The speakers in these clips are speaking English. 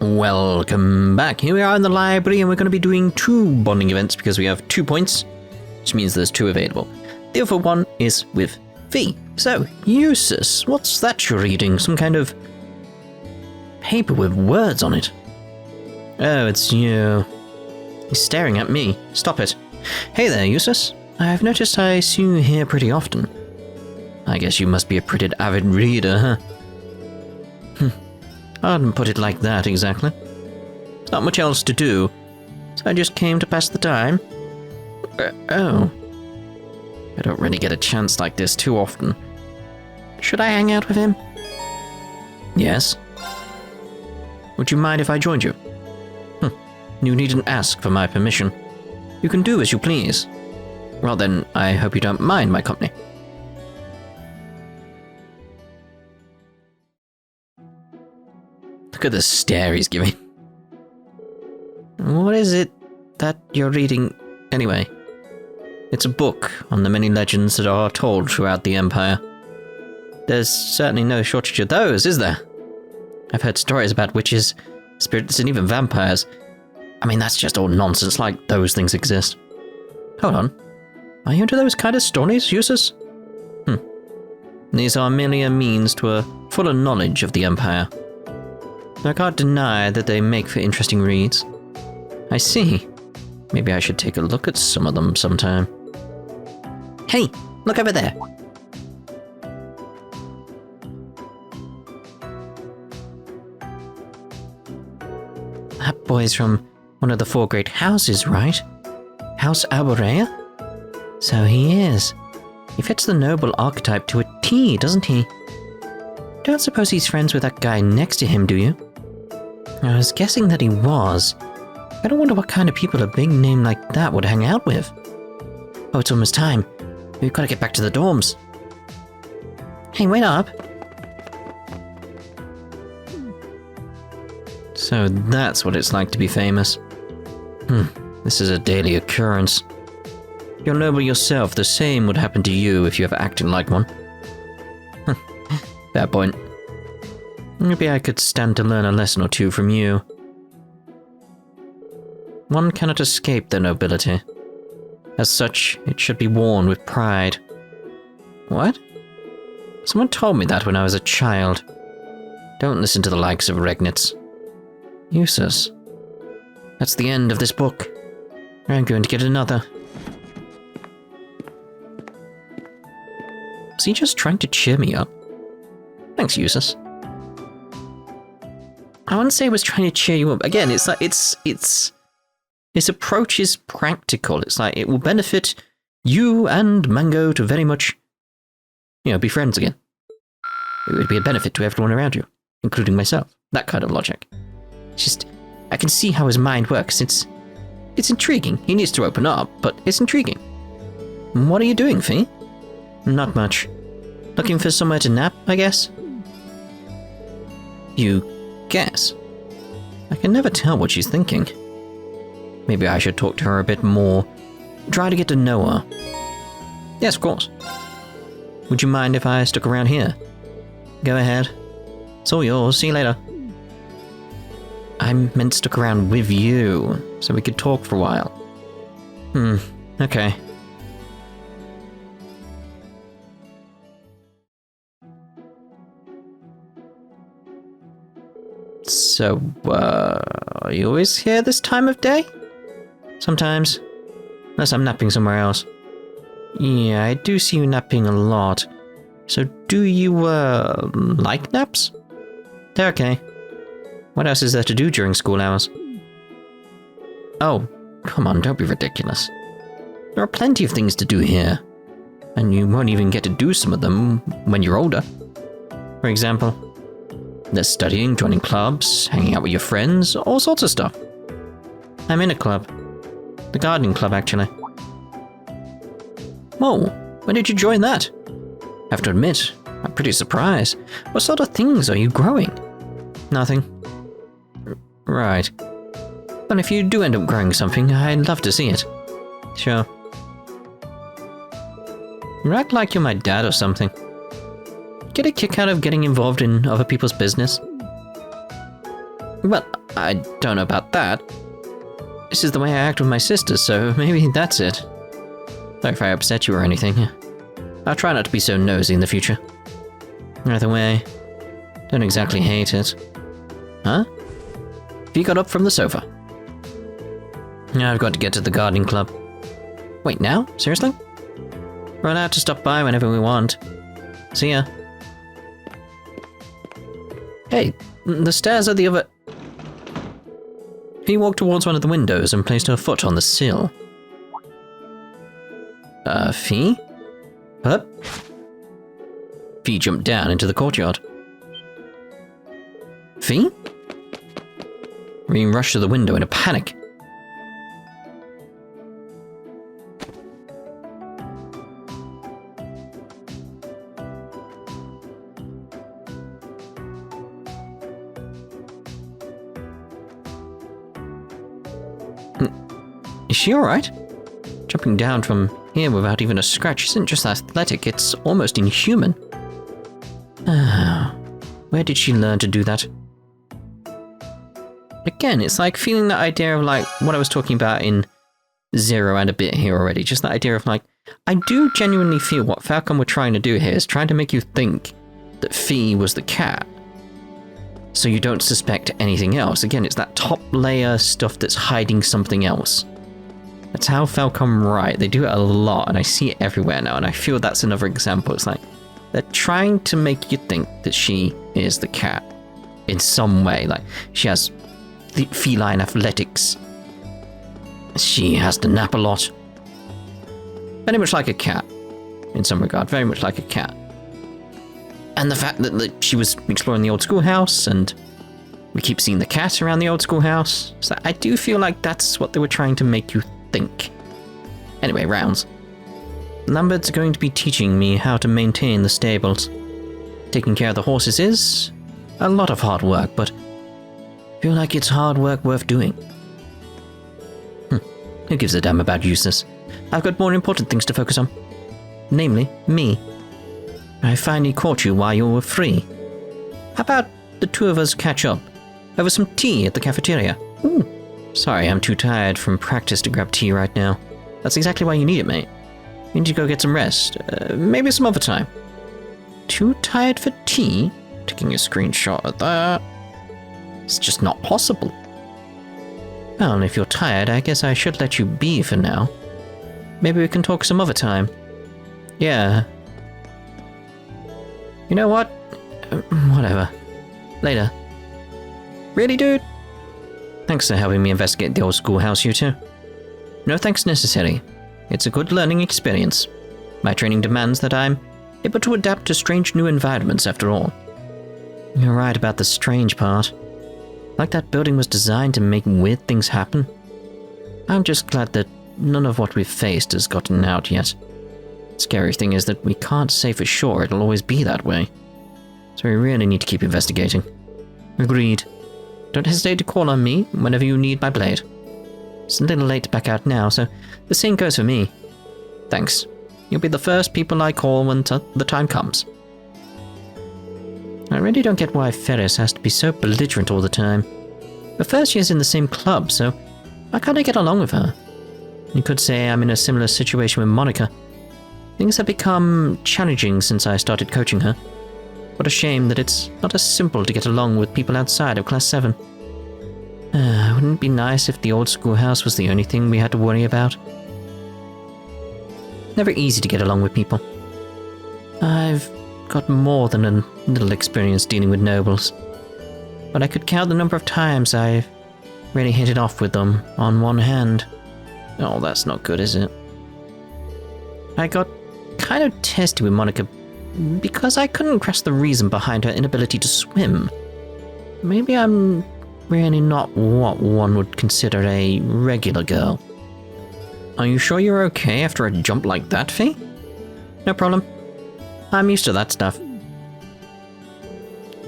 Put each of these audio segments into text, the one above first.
Welcome back. Here we are in the library and we're going to be doing 2 bonding events because we have 2 points, which means there's 2 available. The other one is with V. So, Eustace, what's that you're reading? Some kind of paper with words on it. Oh, it's you. He's staring at me. Stop it. Hey there, Eustace. I've noticed I see you here pretty often. I guess you must be a pretty avid reader, huh? I wouldn't put it like that, exactly. There's not much else to do, so I just came to pass the time. Oh. I don't really get a chance like this too often. Should I hang out with him? Yes. Would you mind if I joined you? You needn't ask for my permission. You can do as you please. Well then, I hope you don't mind my company. Look at the stare he's giving. What is it that you're reading anyway? It's a book on the many legends that are told throughout the Empire. There's certainly no shortage of those, is there? I've heard stories about witches, spirits, and even vampires. I mean, that's just all nonsense, like those things exist. Hold on. Are you into those kind of stories, Eustace? These are merely a means to a fuller knowledge of the Empire. I can't deny that they make for interesting reads. I see. Maybe I should take a look at some of them sometime. Hey, look over there. That boy's from one of the 4 great houses, right? House Erebonia? So he is. He fits the noble archetype to a T, doesn't he? Don't suppose he's friends with that guy next to him, do you? I was guessing that he was. I don't wonder what kind of people a big name like that would hang out with. Oh, it's almost time. We've got to get back to the dorms. Hey, wait up. So that's what it's like to be famous. This is a daily occurrence. You're noble yourself, the same would happen to you if you ever acted like one. Fair point. Maybe I could stand to learn a lesson or 2 from you. One cannot escape their nobility. As such, it should be worn with pride. What? Someone told me that when I was a child. Don't listen to the likes of Regnitz. Eustace. That's the end of this book. I'm going to get another. Was he just trying to cheer me up? Thanks, Eustace. I wouldn't say I was trying to cheer you up. Again, it's like, his approach is practical. It's like, it will benefit you and Mango to very much, be friends again. It would be a benefit to everyone around you, including myself. That kind of logic. It's just, I can see how his mind works. It's intriguing. He needs to open up, but it's intriguing. What are you doing, Fee? Not much. Looking for somewhere to nap, I guess? You guess? I can never tell what she's thinking. Maybe I should talk to her a bit more. Try to get to know her. Yes, of course. Would you mind if I stuck around here? Go ahead. It's all yours. See you later. I meant stuck around with you, so we could talk for a while. Okay. So, are you always here this time of day? Sometimes. Unless I'm napping somewhere else. Yeah, I do see you napping a lot. So do you, like naps? They're okay. What else is there to do during school hours? Oh, come on, don't be ridiculous. There are plenty of things to do here. And you won't even get to do some of them when you're older. For example, there's studying, joining clubs, hanging out with your friends, all sorts of stuff. I'm in a club. The gardening club, actually. Whoa, when did you join that? I have to admit, I'm pretty surprised. What sort of things are you growing? Nothing. Right. But if you do end up growing something, I'd love to see it. Sure. You act like you're my dad or something. Get a kick out of getting involved in other people's business? Well, I don't know about that. This is the way I act with my sisters, so maybe that's it. Sorry if I upset you or anything. I'll try not to be so nosy in the future. Either way, don't exactly hate it. Huh? You got up from the sofa. I've got to get to the gardening club. Wait, now? Seriously? We're allowed to stop by whenever we want. See ya. Hey, the stairs are the other... He walked towards one of the windows and placed her foot on the sill. Fee? What? Fee jumped down into the courtyard. Fee? Reen rushed to the window in a panic. Is she alright? Jumping down from here without even a scratch isn't just athletic, it's almost inhuman. Where did she learn to do that? Again, it's like feeling that idea of like what I was talking about in Zero and a bit here already. Just that idea of like, I do genuinely feel what Falcon were trying to do here is trying to make you think that Fee was the cat. So you don't suspect anything else. Again, it's that top layer stuff that's hiding something else. That's how Falcom write. They do it a lot, and I see it everywhere now, and I feel that's another example. It's like, they're trying to make you think that she is the cat in some way. Like, she has the feline athletics. She has to nap a lot. Very much like a cat, in some regard. Very much like a cat. And the fact that she was exploring the old schoolhouse, and we keep seeing the cat around the old schoolhouse. So I do feel like that's what they were trying to make you think. Anyway, rounds. Lambert's going to be teaching me how to maintain the stables. Taking care of the horses is a lot of hard work, but I feel like it's hard work worth doing. Who gives a damn about Eustace? I've got more important things to focus on. Namely, me. I finally caught you while you were free. How about the two of us catch up over some tea at the cafeteria? Ooh. Sorry, I'm too tired from practice to grab tea right now. That's exactly why you need it, mate. You need to go get some rest. Maybe some other time. Too tired for tea? Taking a screenshot of that. It's just not possible. Well, if you're tired, I guess I should let you be for now. Maybe we can talk some other time. Yeah. You know what? Whatever. Later. Really, dude? Thanks for helping me investigate the old schoolhouse, you two. No thanks necessary. It's a good learning experience. My training demands that I'm able to adapt to strange new environments after all. You're right about the strange part. Like that building was designed to make weird things happen. I'm just glad that none of what we've faced has gotten out yet. Scary thing is that we can't say for sure it'll always be that way. So we really need to keep investigating. Agreed. Don't hesitate to call on me whenever you need my blade. It's a little late to back out now, so the same goes for me. Thanks. You'll be the first people I call when the time comes. I really don't get why Ferris has to be so belligerent all the time. But first she's in the same club, so why can't I get along with her? You could say I'm in a similar situation with Monica. Things have become challenging since I started coaching her. What a shame that it's not as simple to get along with people outside of Class VII. Wouldn't it be nice if the old schoolhouse was the only thing we had to worry about? Never easy to get along with people. I've got more than a little experience dealing with nobles, but I could count the number of times I've really hit it off with them on one hand. Oh, that's not good, is it? I got kind of testy with Monica because I couldn't grasp the reason behind her inability to swim. Maybe I'm really not what one would consider a regular girl. Are you sure you're okay after a jump like that, Fee? No problem. I'm used to that stuff.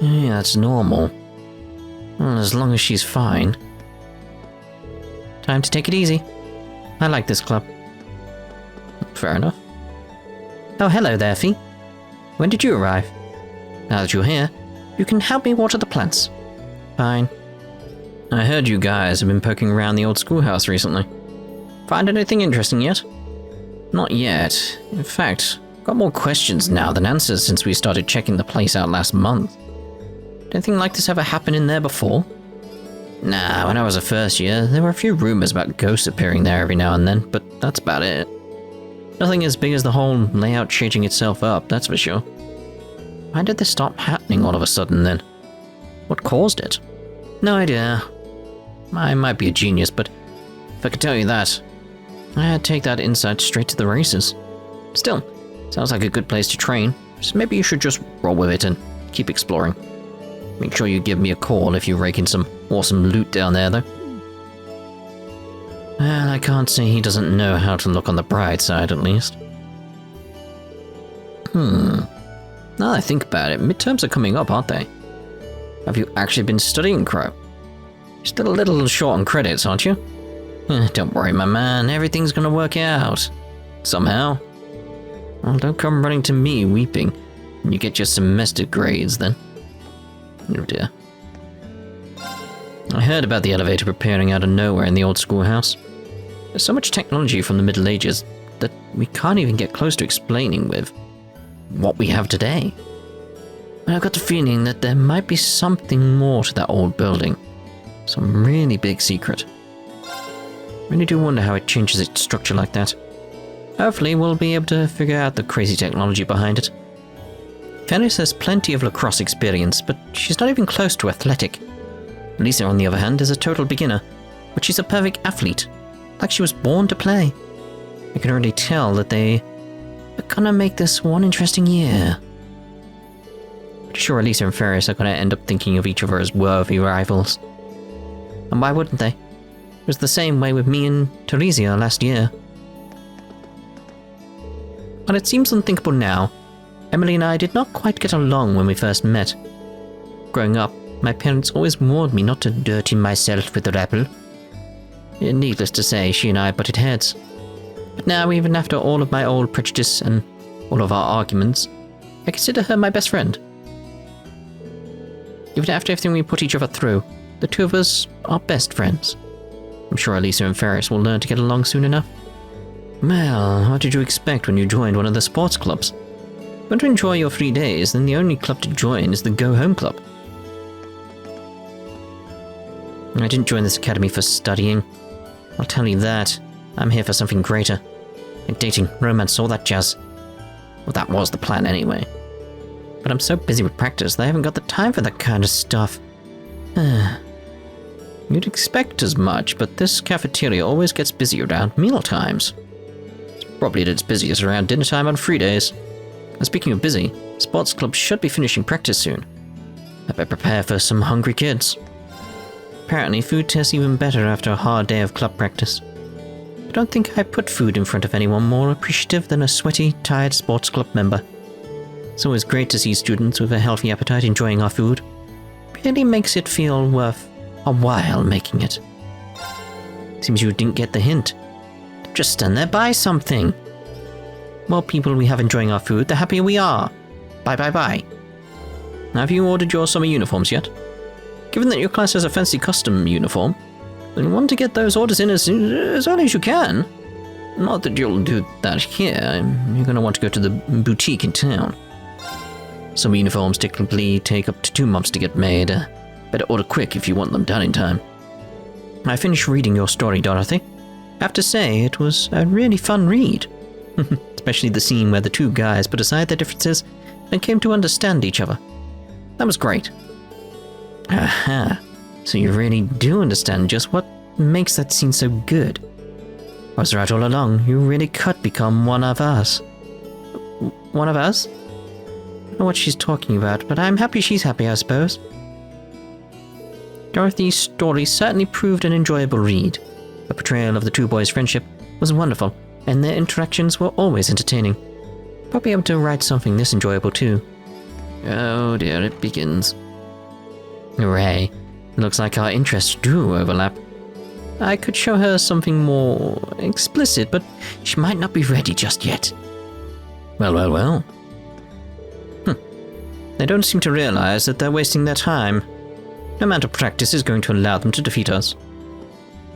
Yeah, that's normal. Well, as long as she's fine. Time to take it easy. I like this club. Fair enough. Oh, hello there, Fee. When did you arrive? Now that you're here, you can help me water the plants. Fine. I heard you guys have been poking around the old schoolhouse recently. Find anything interesting yet? Not yet. In fact, got more questions now than answers since we started checking the place out last month. Did anything like this ever happen in there before? Nah, when I was a first year, there were a few rumors about ghosts appearing there every now and then, but that's about it. Nothing as big as the whole layout changing itself up, that's for sure. Why did this stop happening all of a sudden then? What caused it? No idea. I might be a genius, but if I could tell you that, I'd take that insight straight to the races. Still, sounds like a good place to train, so maybe you should just roll with it and keep exploring. Make sure you give me a call if you rake in some awesome loot down there, though. Well, I can't say he doesn't know how to look on the bright side, at least. Now that I think about it, midterms are coming up, aren't they? Have you actually been studying, Crow? You're still a little short on credits, aren't you? Don't worry, my man, everything's gonna work out. Somehow. Well, don't come running to me weeping when you get your semester grades, then. Oh dear. I heard about the elevator appearing out of nowhere in the old schoolhouse. There's so much technology from the Middle Ages that we can't even get close to explaining with what we have today. But I've got the feeling that there might be something more to that old building. Some really big secret. Really do wonder how it changes its structure like that. Hopefully we'll be able to figure out the crazy technology behind it. Ferris has plenty of lacrosse experience, but she's not even close to athletic. Lisa, on the other hand, is a total beginner, but she's a perfect athlete. Like she was born to play. I can already tell that they are gonna make this one interesting year. Pretty sure Elisa and Ferris are gonna end up thinking of each other as worthy rivals. And why wouldn't they? It was the same way with me and Theresia last year. While it seems unthinkable now, Emily and I did not quite get along when we first met. Growing up, my parents always warned me not to dirty myself with a rebel. Needless to say, she and I butted heads. But now, even after all of my old prejudice and all of our arguments, I consider her my best friend. Even after everything we put each other through, the two of us are best friends. I'm sure Elisa and Ferris will learn to get along soon enough. Well, what did you expect when you joined one of the sports clubs? If you want to enjoy your 3 days, then the only club to join is the Go Home Club. I didn't join this academy for studying. I'll tell you that. I'm here for something greater. Like dating, romance, all that jazz. Well, that was the plan anyway. But I'm so busy with practice that I haven't got the time for that kind of stuff. You'd expect as much, but this cafeteria always gets busy around meal times. It's probably at its busiest around dinner time on free days. And speaking of busy, sports club should be finishing practice soon. I better prepare for some hungry kids. Apparently, food tastes even better after a hard day of club practice. I don't think I put food in front of anyone more appreciative than a sweaty, tired sports club member. It's always great to see students with a healthy appetite enjoying our food. Really makes it feel worth a while making it. Seems you didn't get the hint. Just stand there, buy something. More people we have enjoying our food, the happier we are. Bye bye bye. Now, have you ordered your summer uniforms yet? Given that your class has a fancy custom uniform, then you want to get those orders in as early as you can. Not that you'll do that here, you're going to want to go to the boutique in town. Some uniforms typically take up to 2 months to get made. Better order quick if you want them done in time. I finished reading your story, Dorothy. I have to say, it was a really fun read. Especially the scene where the two guys put aside their differences and came to understand each other. That was great. Aha, so you really do understand just what makes that scene so good. I was right all along, you really could become one of us. One of us? I don't know what she's talking about, but I'm happy she's happy, I suppose. Dorothy's story certainly proved an enjoyable read. The portrayal of the two boys' friendship was wonderful, and their interactions were always entertaining. Probably able to write something this enjoyable too. Oh dear, it begins. Hooray. Looks like our interests do overlap. I could show her something more explicit, but she might not be ready just yet. Well. They don't seem to realize that they're wasting their time. No amount of practice is going to allow them to defeat us.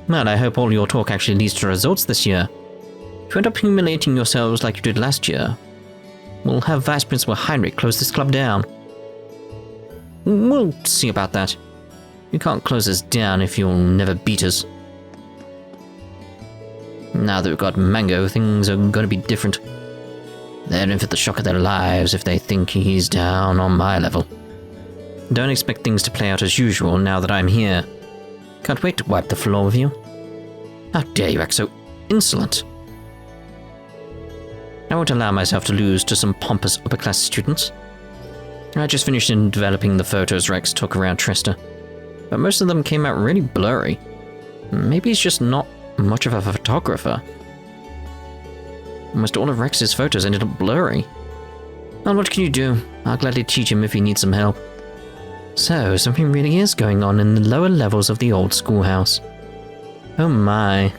Well, I hope all your talk actually leads to results this year. If you end up humiliating yourselves like you did last year, we'll have Vice Principal Heinrich close this club down. We'll see about that. You can't close us down if you'll never beat us. Now that we've got Mango, things are going to be different. They're in for the shock of their lives if they think he's down on my level. Don't expect things to play out as usual now that I'm here. Can't wait to wipe the floor with you. How dare you act so insolent? I won't allow myself to lose to some pompous upper-class students. I just finished in developing the photos Rex took around Trista, but most of them came out really blurry. Maybe he's just not much of a photographer. Almost all of Rex's photos ended up blurry. Well, what can you do? I'll gladly teach him if he needs some help. So, something really is going on in the lower levels of the old schoolhouse. Oh my.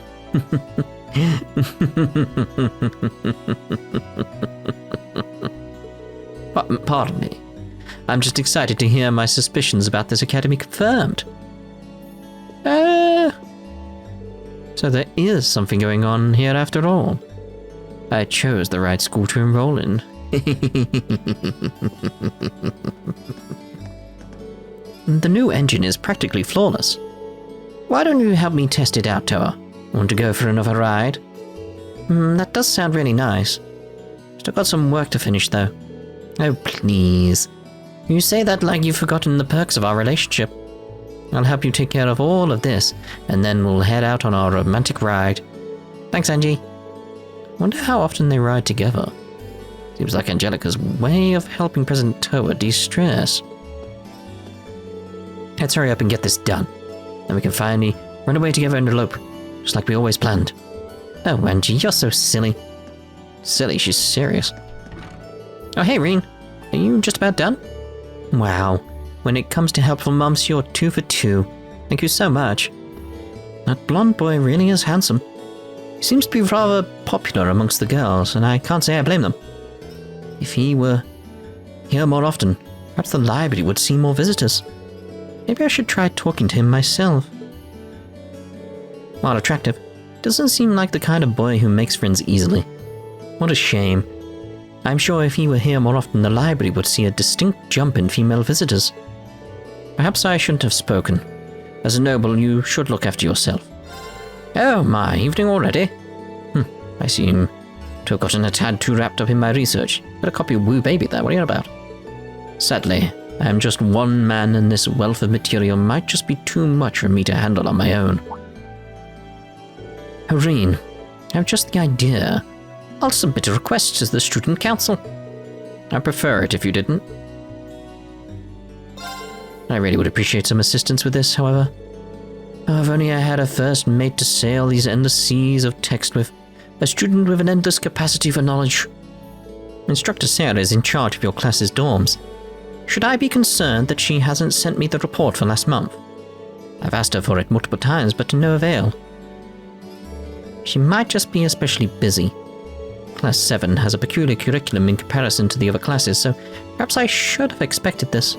Pardon me. I'm just excited to hear my suspicions about this academy confirmed. So there is something going on here after all. I chose the right school to enroll in. The new engine is practically flawless. Why don't you help me test it out, Toa? Want to go for another ride? That does sound really nice. Still got some work to finish though. Oh, please. You say that like you've forgotten the perks of our relationship. I'll help you take care of all of this, and then we'll head out on our romantic ride. Thanks, Angie. Wonder how often they ride together. Seems like Angelica's way of helping President Toa de-stress. Let's hurry up and get this done. Then we can finally run away together and elope, just like we always planned. Oh, Angie, you're so silly. Silly, she's serious. Oh, hey, Reen. Are you just about done? Wow. When it comes to helpful mums, you're 2 for 2. Thank you so much. That blonde boy really is handsome. He seems to be rather popular amongst the girls, and I can't say I blame them. If he were here more often, perhaps the library would see more visitors. Maybe I should try talking to him myself. While attractive, doesn't seem like the kind of boy who makes friends easily. What a shame. I'm sure if he were here more often, the library would see a distinct jump in female visitors. Perhaps I shouldn't have spoken. As a noble, you should look after yourself. Oh my, evening already? I seem to have gotten a tad too wrapped up in my research. Got a copy of Woo Baby there, what are you about? Sadly, I am just one man and this wealth of material might just be too much for me to handle on my own. Irene, I have just the idea. I'll submit a request to the student council. I'd prefer it if you didn't. I really would appreciate some assistance with this, however. Oh, if only I had a first mate to sail these endless seas of text with, a student with an endless capacity for knowledge. Instructor Sarah is in charge of your class's dorms. Should I be concerned that she hasn't sent me the report for last month? I've asked her for it multiple times, but to no avail. She might just be especially busy. Class 7 has a peculiar curriculum in comparison to the other classes, so perhaps I should have expected this.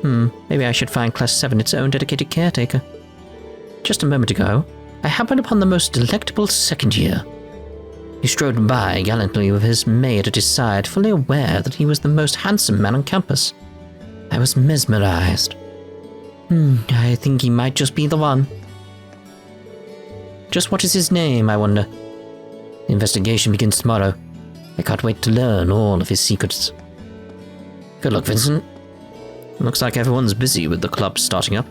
Maybe I should find Class 7 its own dedicated caretaker. Just a moment ago, I happened upon the most delectable second year. He strode by gallantly with his maid at his side, fully aware that he was the most handsome man on campus. I was mesmerized. I think he might just be the one. Just what is his name, I wonder? The investigation begins tomorrow. I can't wait to learn all of his secrets. Good luck, Vincent. Looks like everyone's busy with the club starting up,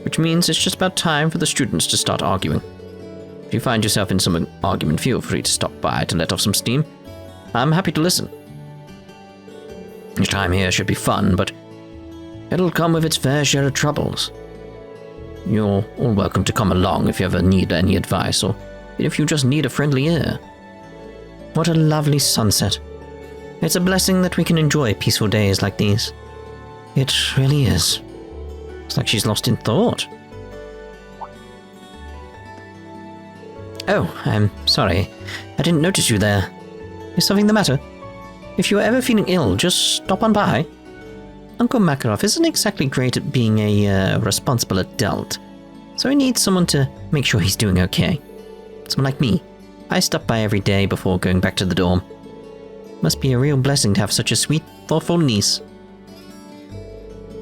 which means it's just about time for the students to start arguing. If you find yourself in some argument, feel free to stop by to let off some steam. I'm happy to listen. Your time here should be fun, but it'll come with its fair share of troubles. You're all welcome to come along if you ever need any advice, or if you just need a friendly ear. What a lovely sunset. It's a blessing that we can enjoy peaceful days like these. It really is. It's like she's lost in thought. Oh, I'm sorry. I didn't notice you there. Is something the matter? If you're ever feeling ill, just stop on by. Uncle Makarov isn't exactly great at being a responsible adult, so he needs someone to make sure he's doing okay. Someone like me. I stop by every day before going back to the dorm. Must be a real blessing to have such a sweet, thoughtful niece.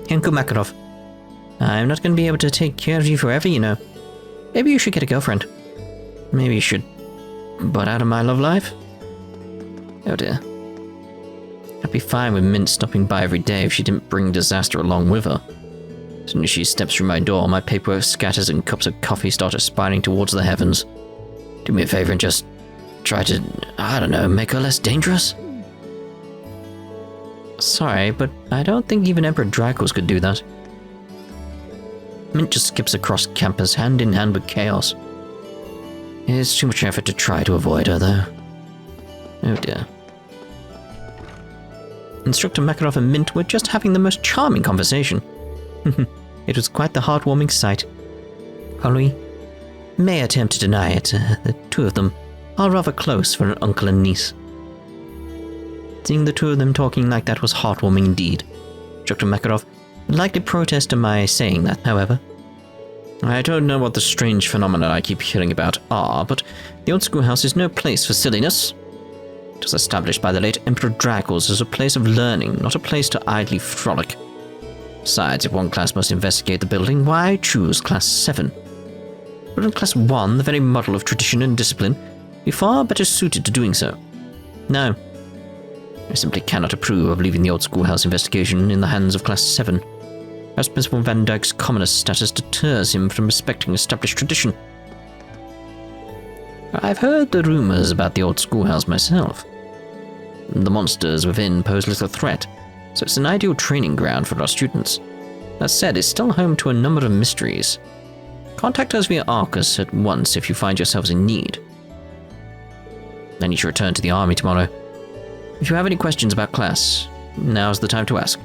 Uncle Makarov, I'm not going to be able to take care of you forever, you know. Maybe you should get a girlfriend. Maybe you should butt out of my love life. Oh dear. I'd be fine with Mint stopping by every day if she didn't bring disaster along with her. As soon as she steps through my door, my paperwork scatters and cups of coffee start aspiring towards the heavens. Do me a favor and just try to, I don't know, make her less dangerous? Sorry, but I don't think even Emperor Dracos could do that. Mint just skips across campus hand in hand with chaos. It's too much effort to try to avoid her, though. Oh dear. Instructor Makarov and Mint were just having the most charming conversation. It was quite the heartwarming sight. While we may attempt to deny it, the two of them are rather close for an uncle and niece. Seeing the two of them talking like that was heartwarming indeed. Instructor Makarov would likely protest to my saying that, however. I don't know what the strange phenomena I keep hearing about are, but the Old Schoolhouse is no place for silliness. It was established by the late Emperor Dracos as a place of learning, not a place to idly frolic. Besides, if one class must investigate the building, why choose Class 7? Wouldn't Class 1, the very model of tradition and discipline, be far better suited to doing so? No. I simply cannot approve of leaving the Old Schoolhouse investigation in the hands of Class 7. As Principal Van Dyke's commoner status deters him from respecting established tradition. I've heard the rumors about the Old Schoolhouse myself. The monsters within pose little threat, so it's an ideal training ground for our students. That said, it's still home to a number of mysteries. Contact us via Arcus at once if you find yourselves in need. I need to return to the army tomorrow. If you have any questions about class, now's the time to ask.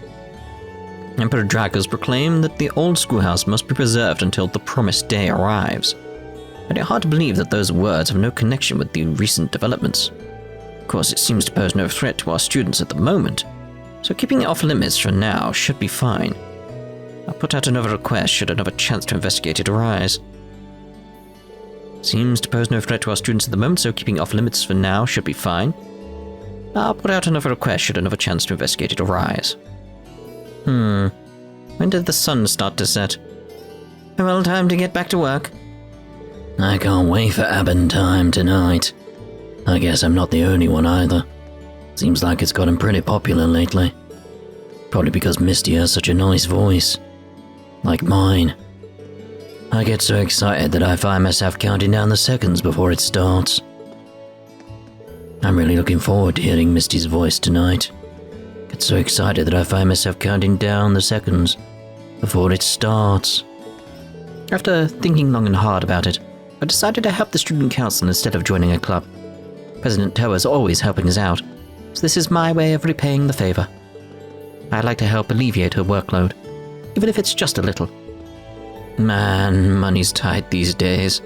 Emperor Dracos proclaimed that the Old Schoolhouse must be preserved until the promised day arrives. I find it hard to believe that those words have no connection with the recent developments. Of course, it seems to pose no threat to our students at the moment, so keeping it off limits for now should be fine. I'll put out another request should another chance to investigate it arise. Seems to pose no threat to our students at the moment, so keeping it off limits for now should be fine. I'll put out another request should another chance to investigate it arise. When did the sun start to set? Well, time to get back to work. I can't wait for Abin time tonight. I guess I'm not the only one either. Seems like it's gotten pretty popular lately. Probably because Misty has such a nice voice. Like mine. I get so excited that I find myself counting down the seconds before it starts. I'm really looking forward to hearing Misty's voice tonight. Get so excited that I find myself counting down the seconds before it starts. After thinking long and hard about it, I decided to help the student council instead of joining a club. President Toa is always helping us out, so this is my way of repaying the favor. I'd like to help alleviate her workload, even if it's just a little. Man, money's tight these days.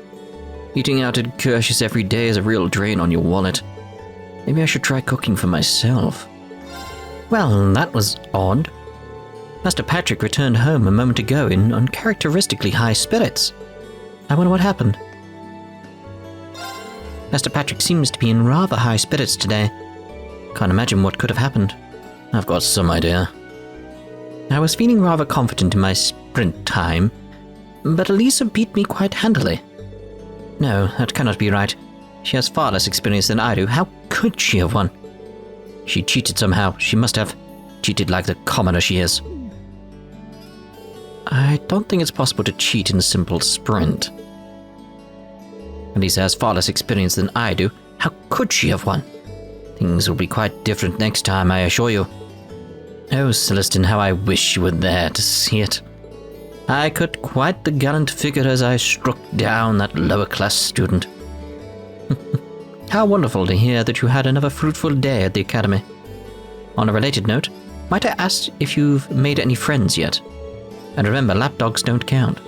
Eating out at Kirsch's every day is a real drain on your wallet. Maybe I should try cooking for myself. Well, that was odd. Master Patrick returned home a moment ago in uncharacteristically high spirits. I wonder what happened. Master Patrick seems to be in rather high spirits today. Can't imagine what could have happened. I've got some idea. I was feeling rather confident in my sprint time, but Elisa beat me quite handily. No, that cannot be right. She has far less experience than I do. How could she have won? She cheated somehow. She must have cheated like the commoner she is. I don't think it's possible to cheat in a simple sprint. Elisa has far less experience than I do. How could she have won? Things will be quite different next time, I assure you. Oh, Celestine, how I wish you were there to see it. I cut quite the gallant figure as I struck down that lower-class student. How wonderful to hear that you had another fruitful day at the academy. On a related note, might I ask if you've made any friends yet? And remember, lapdogs don't count.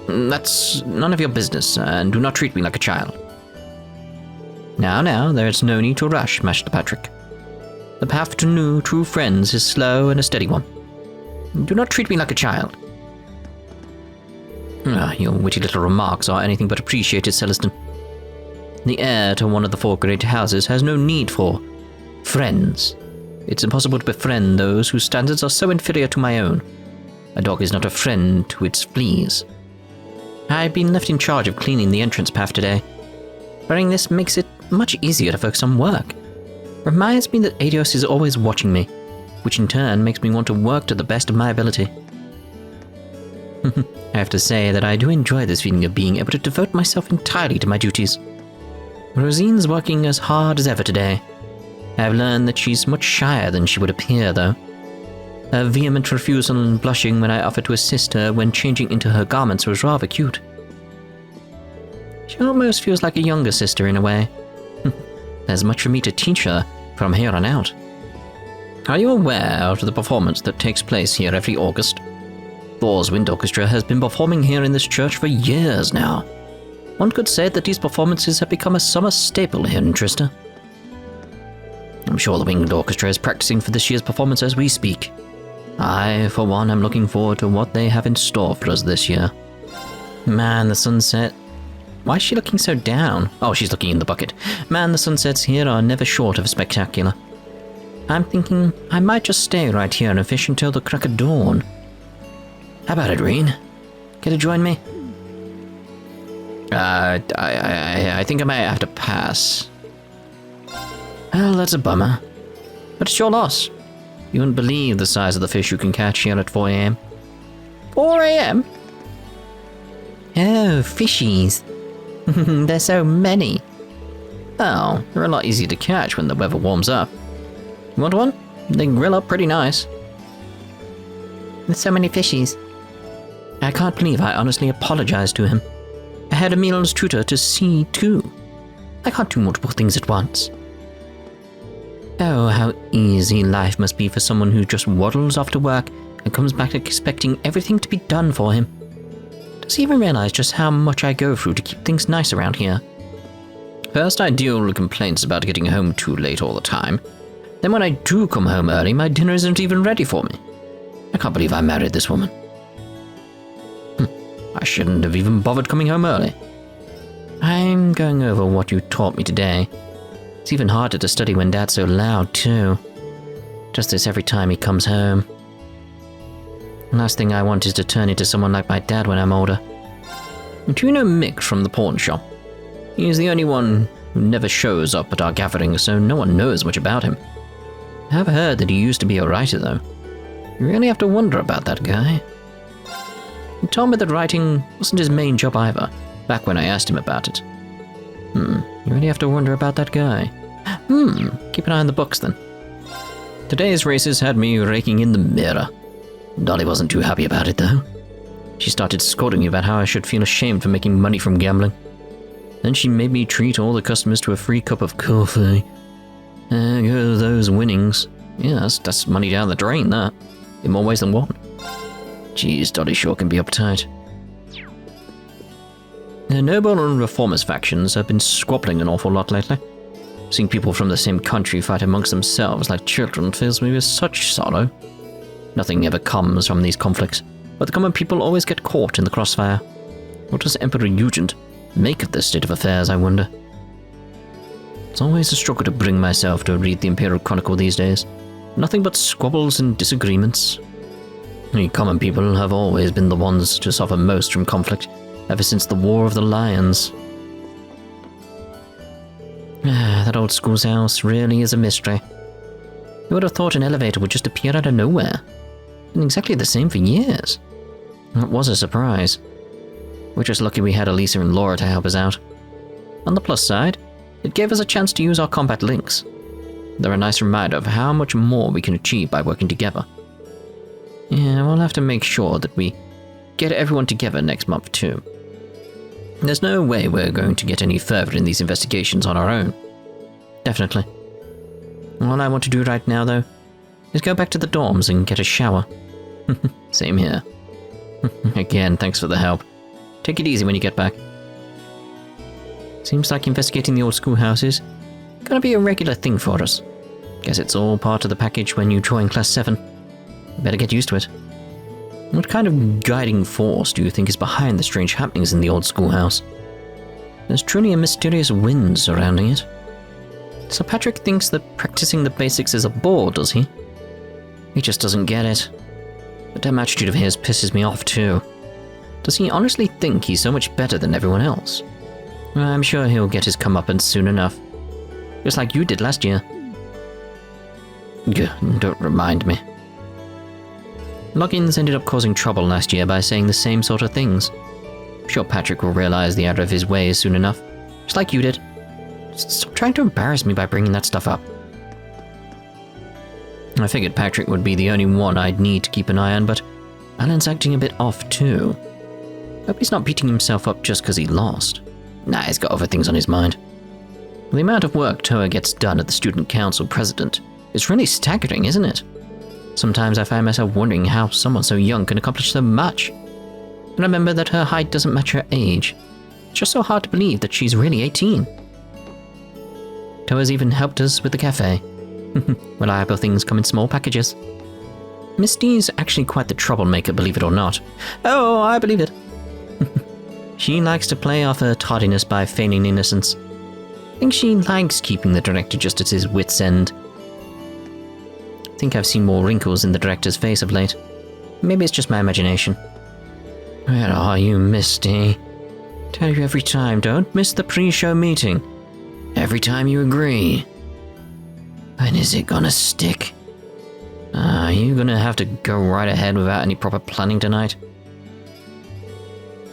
That's none of your business, and do not treat me like a child. Now, there is no need to rush, Master Patrick. The path to new, true friends is slow and a steady one. Do not treat me like a child. Your witty little remarks are anything but appreciated, Celestin. The heir to one of the 4 great houses has no need for friends. It's impossible to befriend those whose standards are so inferior to my own. A dog is not a friend to its fleas. I've been left in charge of cleaning the entrance path today. Wearing this makes it much easier to focus on work. Reminds me that Adios is always watching me, which in turn makes me want to work to the best of my ability. I have to say that I do enjoy this feeling of being able to devote myself entirely to my duties. Rosine's working as hard as ever today. I've learned that she's much shyer than she would appear, though. Her vehement refusal and blushing when I offered to assist her when changing into her garments was rather cute. She almost feels like a younger sister in a way. There's much for me to teach her from here on out. Are you aware of the performance that takes place here every August? Thors Wind Orchestra has been performing here in this church for years now. One could say that these performances have become a summer staple here in Trista. I'm sure the Winged Orchestra is practicing for this year's performance as we speak. I, for one, am looking forward to what they have in store for us this year. Man, the sunset... Why is she looking so down? Oh, she's looking in the bucket. Man, the sunsets here are never short of spectacular. I'm thinking I might just stay right here and fish until the crack of dawn. How about it, Reen? Care to join me? I think I might have to pass. Well, that's a bummer. But it's your loss. You wouldn't believe the size of the fish you can catch here at 4 a.m. 4 a.m.? Oh, fishies. There's so many. Oh, they're a lot easier to catch when the weather warms up. You want one? They grill up pretty nice. There's so many fishies. I can't believe I honestly apologized to him. I had Emil's tutor to see too. I can't do multiple things at once. Oh, how easy life must be for someone who just waddles off to work and comes back expecting everything to be done for him. Does he even realize just how much I go through to keep things nice around here? First, I deal with complaints about getting home too late all the time. Then when I do come home early, my dinner isn't even ready for me. I can't believe I married this woman. I shouldn't have even bothered coming home early. I'm going over what you taught me today. It's even harder to study when Dad's so loud, too. Just this every time he comes home. The last thing I want is to turn into someone like my dad when I'm older. Do you know Mick from the pawn shop? He's the only one who never shows up at our gatherings, so no one knows much about him. I have heard that he used to be a writer, though. You really have to wonder about that guy. He told me that writing wasn't his main job either, back when I asked him about it. You really have to wonder about that guy. Keep an eye on the books, then. Today's races had me raking in the mirror. Dolly wasn't too happy about it, though. She started scolding me about how I should feel ashamed for making money from gambling. Then she made me treat all the customers to a free cup of coffee. There go those winnings. Yeah, that's money down the drain, that. In more ways than one. Geez, Dolly sure can be uptight. The noble and reformist factions have been squabbling an awful lot lately. Seeing people from the same country fight amongst themselves like children fills me with such sorrow. Nothing ever comes from these conflicts, but the common people always get caught in the crossfire. What does Emperor Eugent make of this state of affairs, I wonder? It's always a struggle to bring myself to read the Imperial Chronicle these days. Nothing but squabbles and disagreements. The common people have always been the ones to suffer most from conflict, ever since the War of the Lions. That old schoolhouse really is a mystery. Who would have thought an elevator would just appear out of nowhere? Been exactly the same for years. That was a surprise. We're just lucky we had Elisa and Laura to help us out. On the plus side, it gave us a chance to use our combat links. They're a nice reminder of how much more we can achieve by working together. Yeah, we'll have to make sure that we get everyone together next month too. There's no way we're going to get any further in these investigations on our own. Definitely. All I want to do right now, though, is go back to the dorms and get a shower. Same here. Again, thanks for the help. Take it easy when you get back. Seems like investigating the old schoolhouse is gonna be a regular thing for us. Guess it's all part of the package when you join Class VII. Better get used to it. What kind of guiding force do you think is behind the strange happenings in the old schoolhouse? There's truly a mysterious wind surrounding it. Sir Patrick thinks that practicing the basics is a bore, does he? He just doesn't get it. That damn attitude of his pisses me off too. Does he honestly think he's so much better than everyone else? I'm sure he'll get his comeuppance soon enough. Just like you did last year. Don't remind me. Loggins ended up causing trouble last year by saying the same sort of things. I'm sure Patrick will realize the error of his ways soon enough. Just like you did. Stop trying to embarrass me by bringing that stuff up. I figured Patrick would be the only one I'd need to keep an eye on, but Alan's acting a bit off too. Hope he's not beating himself up just because he lost. Nah, he's got other things on his mind. The amount of work Toa gets done at the student council president is really staggering, isn't it? Sometimes I find myself wondering how someone so young can accomplish so much. And remember that her height doesn't match her age. It's just so hard to believe that she's really 18. Toa's even helped us with the cafe. Reliable things come in small packages. Misty's actually quite the troublemaker, believe it or not. Oh, I believe it. She likes to play off her tardiness by feigning innocence. I think she likes keeping the director just at his wit's end. I think I've seen more wrinkles in the director's face of late. Maybe it's just my imagination. Where are you, Misty? Tell you every time, don't miss the pre-show meeting. Every time you agree. When is it gonna stick? Are you gonna have to go right ahead without any proper planning tonight?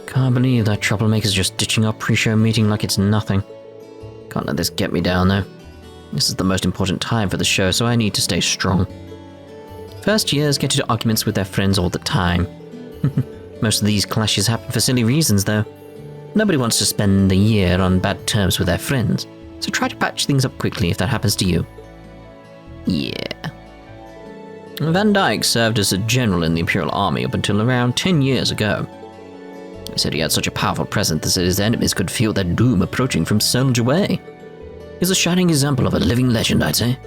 Can't believe that troublemaker's just ditching our pre-show meeting like it's nothing. Can't let this get me down though. This is the most important time for the show, so I need to stay strong. First years get into arguments with their friends all the time. Most of these clashes happen for silly reasons though. Nobody wants to spend a year on bad terms with their friends, so try to patch things up quickly if that happens to you. Yeah. Van Dyke served as a general in the Imperial Army up until around 10 years ago. He said he had such a powerful presence that his enemies could feel their doom approaching from soldier away. He's a shining example of a living legend, I'd say.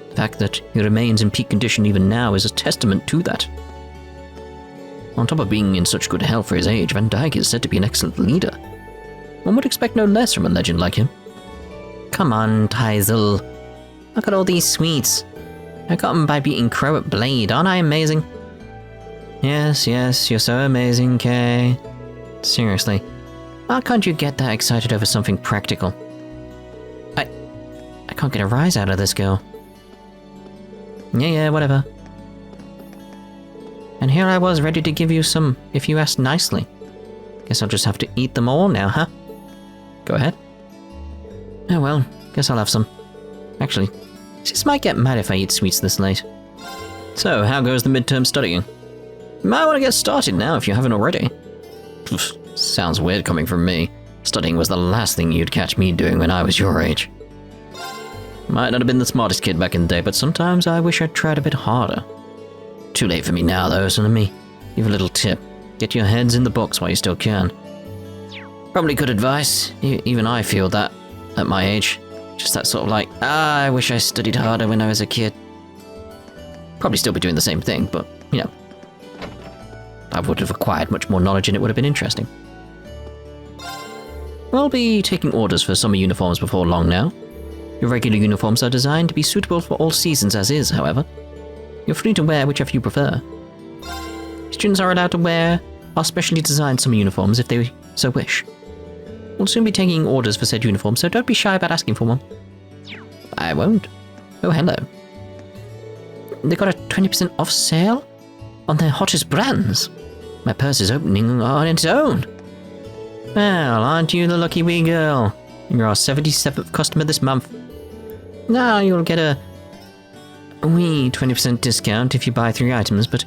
The fact that he remains in peak condition even now is a testament to that. On top of being in such good health for his age, Van Dyke is said to be an excellent leader. One would expect no less from a legend like him. Come on, Tyzel. Look at all these sweets. I got them by beating Crow at Blade, aren't I amazing? Yes, you're so amazing, Kay. Seriously, why can't you get that excited over something practical? I can't get a rise out of this girl. Yeah, whatever. And here I was ready to give you some if you asked nicely. Guess I'll just have to eat them all now, huh? Go ahead. Oh well, guess I'll have some. Actually, sis might get mad if I eat sweets this late. So, how goes the midterm studying? You might want to get started now if you haven't already. Sounds weird coming from me. Studying was the last thing you'd catch me doing when I was your age. Might not have been the smartest kid back in the day, but sometimes I wish I'd tried a bit harder. Too late for me now though, so let me give a little tip. Get your heads in the books while you still can. Probably good advice. Even I feel that at my age. Just that sort of like, I wish I studied harder when I was a kid. Probably still be doing the same thing, but, you know. I would have acquired much more knowledge and it would have been interesting. I'll be taking orders for summer uniforms before long now. Your regular uniforms are designed to be suitable for all seasons as is, however. You're free to wear whichever you prefer. Students are allowed to wear our specially designed summer uniforms if they so wish. We'll soon be taking orders for said uniforms, so don't be shy about asking for one. I won't. Oh, hello. They got a 20% off sale on their hottest brands. My purse is opening on its own. Well, aren't you the lucky wee girl? You're our 77th customer this month. Now you'll get a wee 20% discount if you buy 3 items, but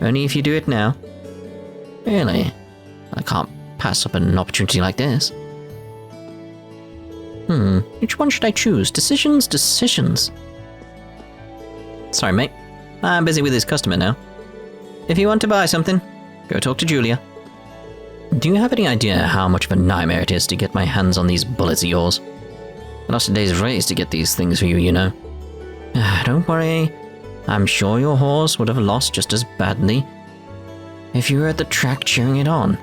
only if you do it now. Really? I can't pass up an opportunity like this. Which one should I choose? Decisions. Sorry, mate. I'm busy with this customer now. If you want to buy something, go talk to Julia. Do you have any idea how much of a nightmare it is to get my hands on these bullets of yours? I lost a day's race to get these things for you, you know. Don't worry. I'm sure your horse would have lost just as badly if you were at the track cheering it on.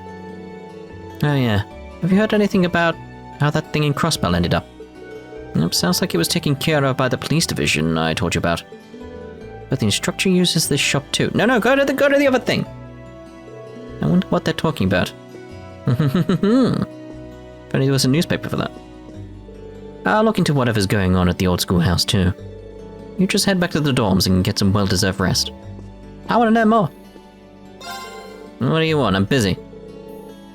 Oh yeah, have you heard anything about how that thing in Crossbell ended up? Nope, sounds like it was taken care of by the police division I told you about. But the instructor uses this shop too. No, go to the other thing. I wonder what they're talking about. If only there was a newspaper for that. I'll look into whatever's going on at the Old Schoolhouse too. You just head back to the dorms and get some well-deserved rest. I want to know more. What do you want? I'm busy.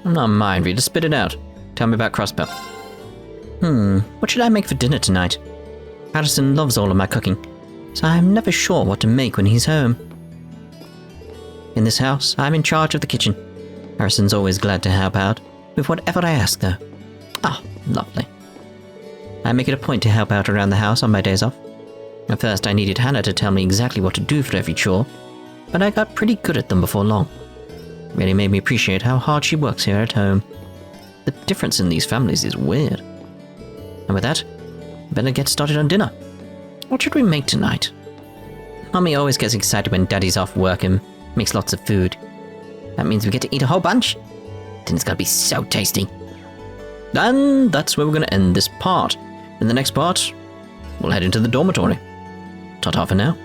I'm not a mind reader. Spit it out. Tell me about Crossbell. What should I make for dinner tonight? Harrison loves all of my cooking, so I'm never sure what to make when he's home. In this house, I'm in charge of the kitchen. Harrison's always glad to help out with whatever I ask, though. Ah, lovely. I make it a point to help out around the house on my days off. At first, I needed Hannah to tell me exactly what to do for every chore, but I got pretty good at them before long. It really made me appreciate how hard she works here at home. The difference in these families is weird. And with that, I better get started on dinner. What should we make tonight? Mommy always gets excited when Daddy's off work and makes lots of food. That means we get to eat a whole bunch. Dinner's gonna be so tasty. And that's where we're gonna end this part. In the next part, we'll head into the dormitory. Ta-ta for now.